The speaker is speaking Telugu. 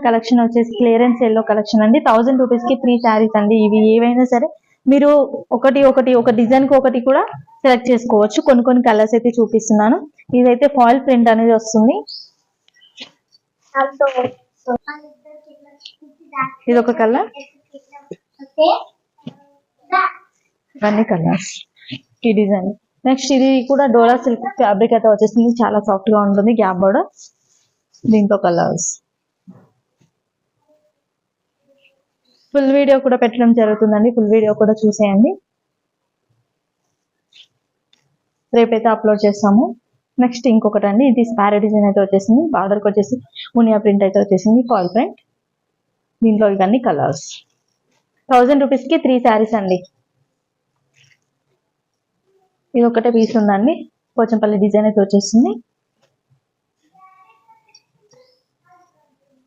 కలెక్షన్ వచ్చేసి క్లియరెన్స్ ఎల్లో కలెక్షన్ అండి. 1000 రూపీస్ కి 3 శారీస్ అండి. ఇవి ఏవైనా సరే మీరు ఒక డిజైన్ కి ఒకటి కూడా సెలెక్ట్ చేసుకోవచ్చు. కొన్ని కలర్స్ అయితే చూపిస్తున్నాను. ఇదైతే ఫాయిల్ ప్రింట్ అనేది వస్తుంది. ఇది ఒక కలర్, ఇవన్నీ కలర్స్ ఈ డిజైన్. నెక్స్ట్ ఇది కూడా డోలా సిల్క్ ఫ్యాబ్రిక్ అయితే వచ్చేసింది. చాలా సాఫ్ట్ గా ఉంటుంది. గ్యాప్ బోర్డర్, దీంట్లో కలర్స్. ఫుల్ వీడియో కూడా పెట్టడం జరుగుతుందండి. ఫుల్ వీడియో కూడా చూసేయండి. రేపైతే అప్లోడ్ చేస్తాము. నెక్స్ట్ ఇంకొకటి అండి, ఇది స్పారో డిజైన్ అయితే వచ్చేసింది. బార్డర్కి వచ్చేసి మునియా ప్రింట్ అయితే వచ్చేసింది, ఫాయిల్ ప్రింట్. దీంట్లో ఇవన్నీ కలర్స్. 1000 రూపీస్ కి 3 శారీస్ అండి. ఇది ఒకటే పీస్ ఉందండి. పోచంపల్లి డిజైన్ అయితే వచ్చేసింది.